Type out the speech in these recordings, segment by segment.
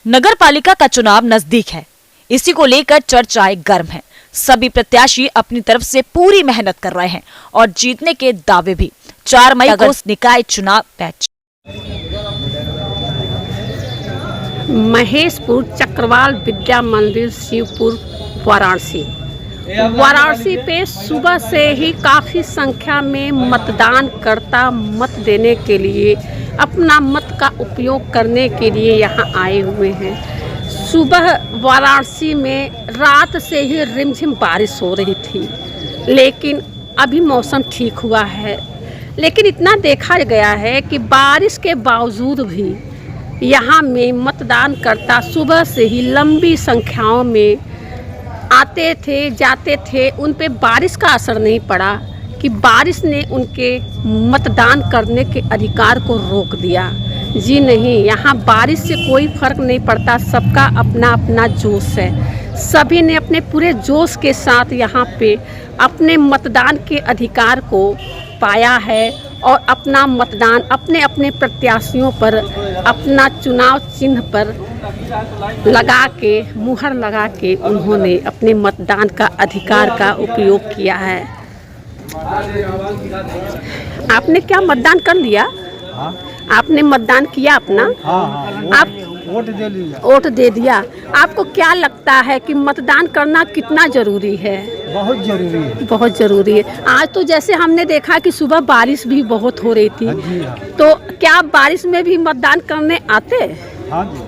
नगर पालिका का चुनाव नजदीक है, इसी को लेकर चर्चाएं गर्म हैं। सभी प्रत्याशी अपनी तरफ से पूरी मेहनत कर रहे हैं और जीतने के दावे भी। 4 मई को निकाय चुनाव पैच। महेशपुर चक्रवाल विद्या मंदिर शिवपुर वाराणसी पे सुबह से ही काफ़ी संख्या में मतदानकर्ता मत देने के लिए, अपना मत का उपयोग करने के लिए यहाँ आए हुए हैं। सुबह वाराणसी में रात से ही रिमझिम बारिश हो रही थी, लेकिन अभी मौसम ठीक हुआ है। लेकिन इतना देखा गया है कि बारिश के बावजूद भी यहाँ में मतदानकर्ता सुबह से ही लंबी संख्याओं में आते थे, जाते थे। उन पे बारिश का असर नहीं पड़ा कि बारिश ने उनके मतदान करने के अधिकार को रोक दिया। जी नहीं, यहाँ बारिश से कोई फर्क नहीं पड़ता, सबका अपना अपना जोश है। सभी ने अपने पूरे जोश के साथ यहाँ पे अपने मतदान के अधिकार को पाया है और अपना मतदान अपने अपने प्रत्याशियों पर, अपना चुनाव चिन्ह पर लगा के, मुहर लगा के उन्होंने अपने मतदान का अधिकार का उपयोग किया है। आपने क्या मतदान कर लिया? हाँ? आपने मतदान किया अपना? हाँ, आप वोट दे दिया। आपको क्या लगता है कि मतदान करना कितना जरूरी है? बहुत जरूरी है। बहुत जरूरी है। आज तो जैसे हमने देखा कि सुबह बारिश भी बहुत हो रही थी। हाँ। तो क्या बारिश में भी मतदान करने आते? हाँ जी।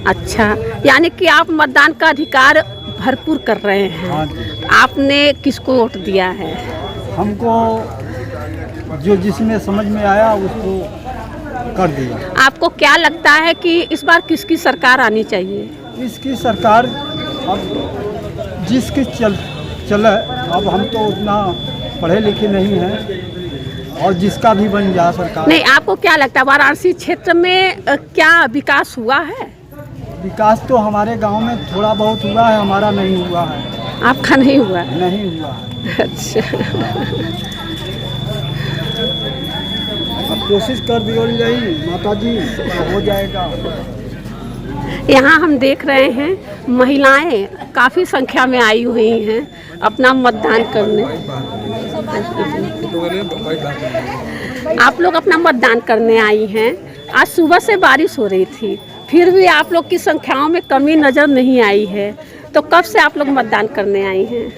अच्छा, यानी कि आप मतदान का अधिकार भरपूर कर रहे हैं। हाँ जी। आपने किसको वोट दिया है? हमको जो जिसमें समझ में आया उसको कर दिया। आपको क्या लगता है कि इस बार किसकी सरकार आनी चाहिए? इसकी सरकार अब जिसकी चले, अब हम तो उतना पढ़े लिखे नहीं हैं, और जिसका भी बन जाए सरकार। नहीं, आपको क्या लगता है वाराणसी क्षेत्र में क्या विकास हुआ है? विकास तो हमारे गांव में थोड़ा बहुत हुआ है, हमारा नहीं हुआ है। आपका नहीं हुआ? नहीं हुआ। अच्छा। अब कोशिश कर दी जाए माता जी, हो जाएगा। यहाँ हम देख रहे हैं महिलाएं काफ़ी संख्या में आई हुई हैं अपना मतदान करने। आप लोग अपना मतदान करने आई हैं। आज सुबह से बारिश हो रही थी, फिर भी आप लोग की संख्याओं में कमी नज़र नहीं आई है। तो कब से आप लोग मतदान करने आई हैं?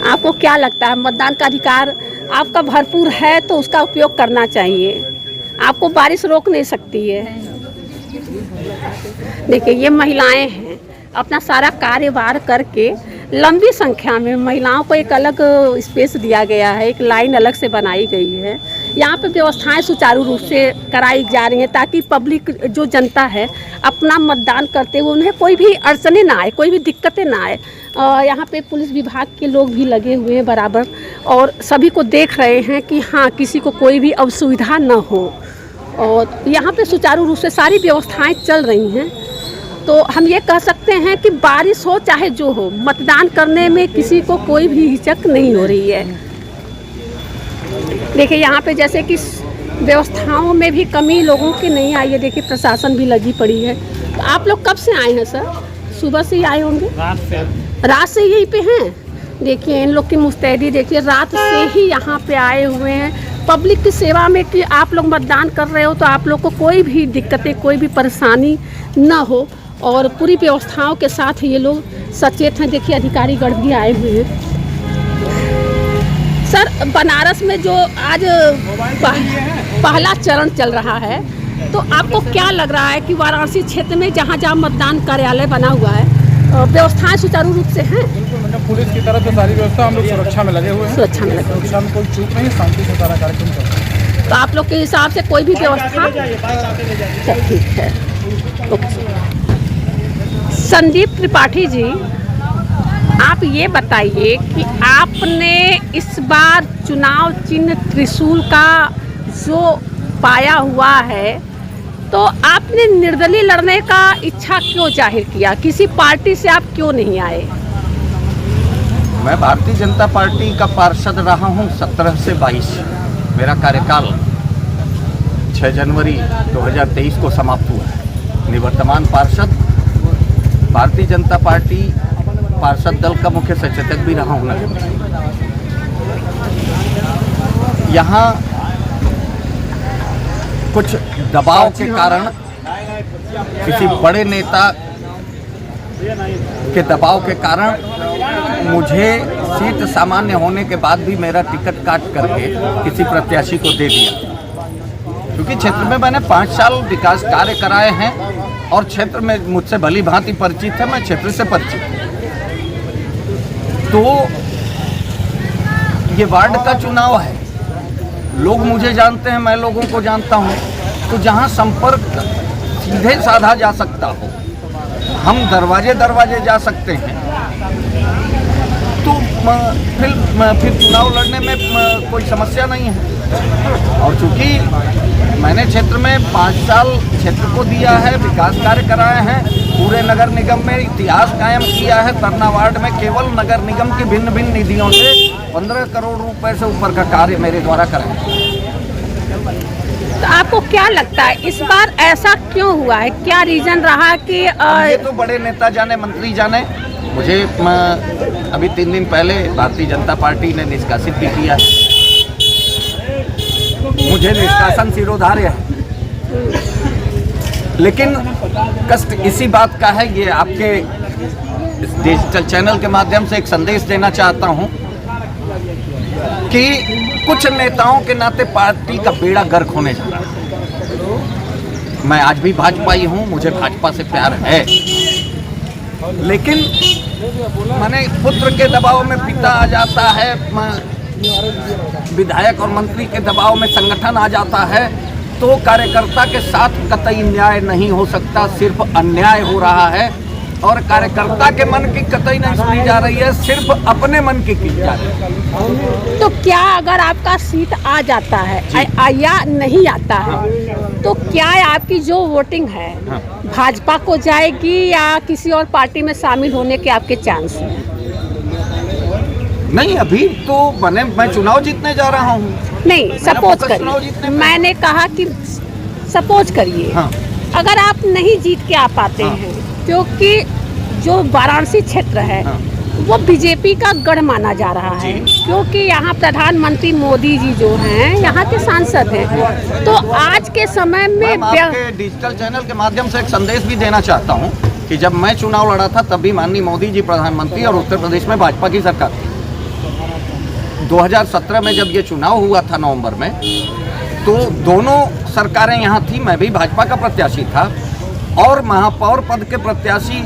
आपको क्या लगता है मतदान का अधिकार आपका भरपूर है तो उसका उपयोग करना चाहिए? आपको बारिश रोक नहीं सकती है। देखिए, ये महिलाएं हैं, अपना सारा कार्यभार करके लंबी संख्या में महिलाओं को एक अलग स्पेस दिया गया है, एक लाइन अलग से बनाई गई है। यहाँ पे व्यवस्थाएं सुचारू रूप से कराई जा रही हैं ताकि पब्लिक जो जनता है अपना मतदान करते हुए उन्हें कोई भी अड़चने ना आए, कोई भी दिक्कतें ना आए। यहाँ पे पुलिस विभाग के लोग भी लगे हुए हैं बराबर, और सभी को देख रहे हैं कि हाँ, किसी को कोई भी असुविधा न हो। और यहाँ पे सुचारू रूप से सारी व्यवस्थाएं चल रही हैं। तो हम ये कह सकते हैं कि बारिश हो चाहे जो हो, मतदान करने में किसी को कोई भी हिचक नहीं हो रही है। देखिए, यहाँ पे जैसे कि व्यवस्थाओं में भी कमी लोगों की नहीं आई है। देखिए, प्रशासन भी लगी पड़ी है। तो आप लोग कब से आए हैं सर? सुबह से ही आए होंगे? रात से यहीं पे हैं। देखिए, इन लोग की मुस्तैदी देखिए, रात से ही यहाँ पे आए हुए हैं पब्लिक की सेवा में कि आप लोग मतदान कर रहे हो तो आप लोग को कोई भी दिक्कतें, कोई भी परेशानी ना हो। और पूरी व्यवस्थाओं के साथ ये लोग सचेत हैं। देखिए, अधिकारीगण भी आए हुए हैं। सर, बनारस में जो आज पहला चरण चल रहा है, तो आपको क्या लग रहा है कि वाराणसी क्षेत्र में जहाँ जहाँ मतदान कार्यालय बना हुआ है, व्यवस्थाएं सुचारू रूप से हैं? बिल्कुल, मतलब पुलिस की तरफ से सारी व्यवस्था, हम लोग सुरक्षा में लगे हुए हैं। सुरक्षा में लगे, सुरक्षा में कोई चूक नहीं, शांति से सारा कार्यक्रम चल रहा है। तो आप लोग के हिसाब से कोई भी व्यवस्था ठीक है। ओके। संदीप त्रिपाठी जी, आप ये बताइए कि आपने इस बार चुनाव चिन्ह त्रिशूल का जो पाया हुआ है, तो आपने निर्दलीय लड़ने का इच्छा क्यों जाहिर किया? किसी पार्टी से आप क्यों नहीं आए? मैं भारतीय जनता पार्टी का पार्षद रहा हूं 17 से 22। मेरा कार्यकाल 6 जनवरी 2023 को समाप्त हुआ है। निवर्तमान पार्षद भारतीय जनता पार्टी पार्षद दल का मुख्य सचेतक भी रहा हूं। यहाँ कुछ दबाव के कारण, किसी बड़े नेता के दबाव के कारण मुझे सीट सामान्य होने के बाद भी मेरा टिकट काट करके किसी प्रत्याशी को दे दिया, क्योंकि क्षेत्र में मैंने 5 साल विकास कार्य कराए हैं और क्षेत्र में मुझसे भली भांति परिचित है, मैं क्षेत्र से परिचित हूँ। तो ये वार्ड का चुनाव है, लोग मुझे जानते हैं, मैं लोगों को जानता हूँ। तो जहाँ संपर्क सीधे साधा जा सकता हो, हम दरवाजे दरवाजे जा सकते हैं, तो फिर चुनाव लड़ने में कोई समस्या नहीं है। और चूँकि मैंने क्षेत्र में 5 साल क्षेत्र को दिया है, विकास कार्य कराए हैं, पूरे नगर निगम में इतिहास कायम किया है। तरना वार्ड में केवल नगर निगम की भिन्न भिन्न निधियों से 15 करोड़ रुपए से ऊपर का कार्य मेरे द्वारा कराया। तो आपको क्या लगता है इस बार ऐसा क्यों हुआ है? क्या रीजन रहा कि ये तो बड़े नेता जाने, मंत्री जाने। मुझे अभी 3 दिन पहले भारतीय जनता पार्टी ने निष्कासित भी किया है। मुझे निष्कासन सिरोधार्य है, लेकिन कष्ट इसी बात का है। ये आपके इस डिजिटल चैनल के माध्यम से एक संदेश देना चाहता हूं कि कुछ नेताओं के नाते पार्टी का बेड़ा गर्क होने जा रहा है। मैं आज भी भाजपाई हूं, मुझे भाजपा से प्यार है, लेकिन मैंने पुत्र के दबाव में पिता आ जाता है, विधायक और मंत्री के दबाव में संगठन आ जाता है, तो कार्यकर्ता के साथ कतई न्याय नहीं हो सकता, सिर्फ अन्याय हो रहा है। और कार्यकर्ता के मन की कतई नहीं सुनी जा रही है, सिर्फ अपने मन की जा रही है। तो क्या अगर आपका सीट आ जाता है या नहीं आता है, तो क्या आपकी जो वोटिंग है भाजपा को जाएगी या किसी और पार्टी में शामिल होने के आपके चांस हैं? नहीं, अभी तो मैं चुनाव जीतने जा रहा हूँ। नहीं, सपोज करिए, मैंने कहा कि सपोज करिए, हाँ। अगर आप नहीं जीत के आ पाते हैं, क्योंकि जो वाराणसी क्षेत्र है वो बीजेपी का गढ़ माना जा रहा है, क्योंकि यहाँ प्रधानमंत्री मोदी जी जो हैं यहाँ के सांसद हैं। तो आज के समय में आपके डिजिटल चैनल के माध्यम से एक संदेश भी देना चाहता हूँ कि जब मैं चुनाव लड़ा था तब भी माननीय मोदी जी प्रधानमंत्री और उत्तर प्रदेश में भाजपा की सरकार थी। 2017 में जब ये चुनाव हुआ था नवंबर में, तो दोनों सरकारें यहाँ थी, मैं भी भाजपा का प्रत्याशी था और महापौर पद के प्रत्याशी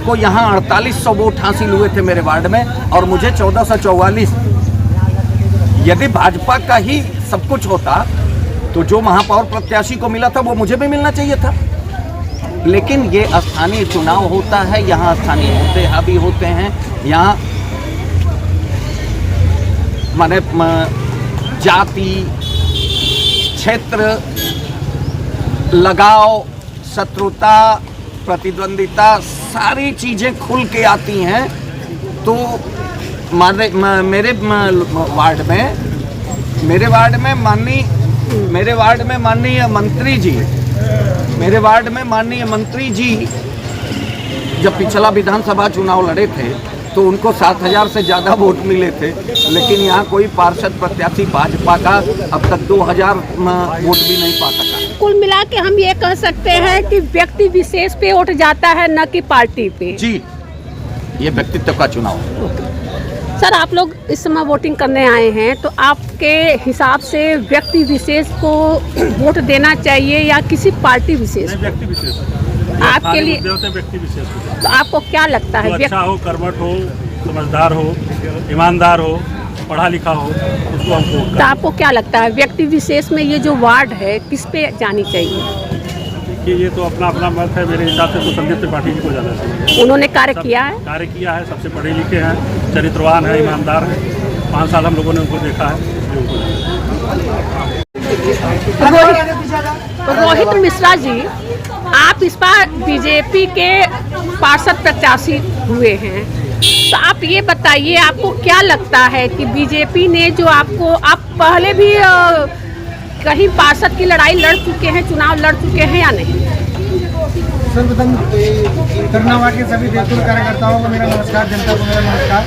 को यहाँ 4800 वोट हासिल हुए थे मेरे वार्ड में और मुझे 1444। यदि भाजपा का ही सब कुछ होता तो जो महापौर प्रत्याशी को मिला था वो मुझे भी मिलना चाहिए था। लेकिन ये स्थानीय चुनाव होता है, यहाँ स्थानीय मुद्दे हावी होते हैं, यहाँ माने जाति, क्षेत्र, लगाव, शत्रुता, प्रतिद्वंदिता, सारी चीज़ें खुल के आती हैं। तो मेरे वार्ड में माननीय मंत्री जी जब पिछला विधानसभा चुनाव लड़े थे तो उनको 7000 से ज़्यादा वोट मिले थे, लेकिन यहाँ कोई पार्षद प्रत्याशी भाजपा का अब तक 2000 वोट भी नहीं पा सका। कुल मिला के हम ये कह सकते हैं कि व्यक्ति विशेष पे वोट जाता है, न कि पार्टी पे। जी, ये व्यक्तित्व का चुनाव है। सर, आप लोग इस समय वोटिंग करने आए हैं, तो आपके हिसाब से व्यक्ति विशेष को वोट देना चाहिए या किसी पार्टी विशेष? व्यक्ति विशेष आपके लिए व्यक्ति विशेष तो आपको क्या लगता है? अच्छा हो, कर्मठ हो, समझदार हो, ईमानदार हो, पढ़ा लिखा हो उसको हमको तो आपको क्या लगता है व्यक्ति विशेष में ये जो वार्ड है किस पे जानी चाहिए? कि ये तो अपना अपना मत है। मेरे हिसाब से तो संदीप त्रिपाठी जी को जाना चाहिए। उन्होंने कार्य किया है। कार्य किया है, सबसे पढ़े लिखे हैं, चरित्रवान है, ईमानदार है। 5 साल हम लोगों ने उनको देखा है। रोहित मिश्रा जी, आप इस बार बीजेपी के पार्षद प्रत्याशी हुए हैं, तो आप ये बताइए आपको क्या लगता है कि बीजेपी ने जो आपको, आप पहले भी कहीं पार्षद की लड़ाई लड़ चुके हैं, चुनाव लड़ चुके हैं या नहीं? सर्वप्रथम करना वार्ड के सभी देवतुल कार्यकर्ताओं को मेरा नमस्कार, जनता को मेरा नमस्कार।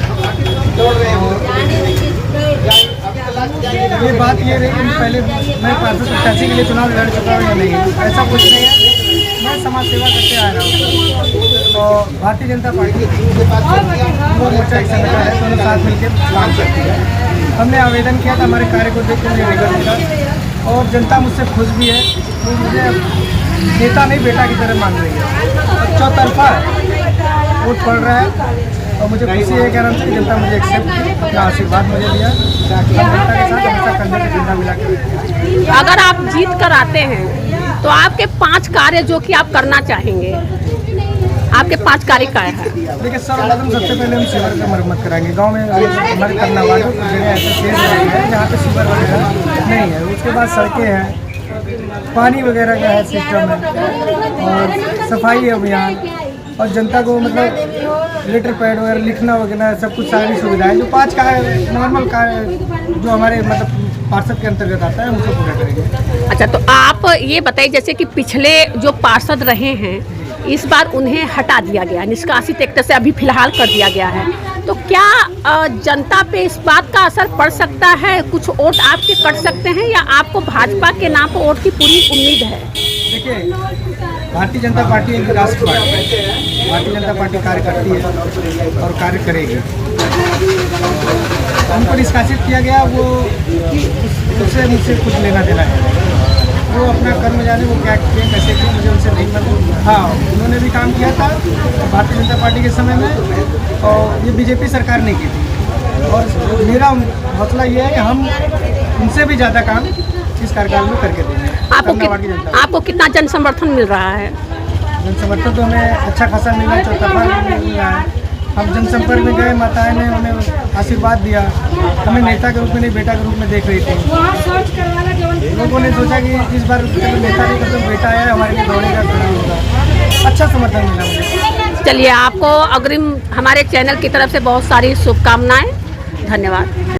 ये बात ये रही कि पहले मैं पार्षद प्रत्याशी के लिए चुनाव लड़ चुका हूँ या नहीं, ऐसा कुछ नहीं है। मैं समाज सेवा करते आ रहा हूँ और भारतीय जनता पार्टी युवा मोर्चा एक संगठन है, दोनों साथ मिलकर काम करती है। हमने आवेदन किया था, हमारे कार्य को देख कर मुझे निकल मिला और जनता मुझसे खुश भी है। तो मुझे नेता नहीं बेटा की तरह मान रही है। चौतरफा वोट पड़ रहा है और मुझे खुशी है कि जनता मुझे एक्सेप्ट की, अपना आशीर्वाद मुझे दिया। जनता के साथ हमेशा कंधे से कंधा मिला कर। अगर आप जीत कर आते हैं तो आपके 5 कार्य जो कि आप करना चाहेंगे, आपके 5 कार्य क्या है? देखिए सर्वप्रथम सबसे पहले हम सीवर का मरम्मत कराएंगे। गांव में हमारे करना वाले जगह ऐसे शेर है जहाँ पे सीवर वगैरह नहीं है। उसके बाद सड़कें हैं, पानी वगैरह का है सिस्टम है और सफाई अभियान और जनता को मतलब लेटर पैड वगैरह लिखना वगैरह सब कुछ सारी सुविधाएं जो 5 कार्य नॉर्मल कार्य जो हमारे मतलब पार्षद के अंतर्गत आता है उनको पूरा करेंगे। अच्छा, तो आप ये बताइए जैसे कि पिछले जो पार्षद रहे हैं इस बार उन्हें हटा दिया गया, निष्कासित एक तरह से अभी फिलहाल कर दिया गया है, तो क्या जनता पे इस बात का असर पड़ सकता है? कुछ वोट आपके कट सकते हैं या आपको भाजपा के नाम पर वोट की पूरी उम्मीद है? देखिए भारतीय जनता पार्टी एक राष्ट्र पार्टी है। भारतीय जनता पार्टी कार्य करती है और कार्य करेगी। उनको निष्कासित किया गया, वो उससे मुझसे कुछ लेना देना है। वो अपना कर्म जाने, वो क्या किए कैसे किए मुझे उनसे नहीं मतलब। हाँ, उन्होंने भी काम किया था भारतीय जनता पार्टी के समय में और ये बीजेपी सरकार ने की थी। और मेरा हौसला ये है कि हम उनसे भी ज़्यादा काम इस कार्यकाल में करके देंगे। आपको कितना जन समर्थन मिल रहा है? जन समर्थन तो हमें अच्छा खासा मिला है, चौतरफा मिल रहा है। हम जनसंपर्क में गए, माताएं ने हमें आशीर्वाद दिया। हमें नेता के रूप में नहीं बेटा के रूप में देख रही थी। लोगों ने सोचा कि इस बार चलो नेता नहीं मतलब बेटा है, हमारे लिए दौड़ेगा, खड़ा होगा। अच्छा समर्थन मिला मुझे। चलिए, आपको अग्रिम हमारे चैनल की तरफ से बहुत सारी शुभकामनाएं। धन्यवाद।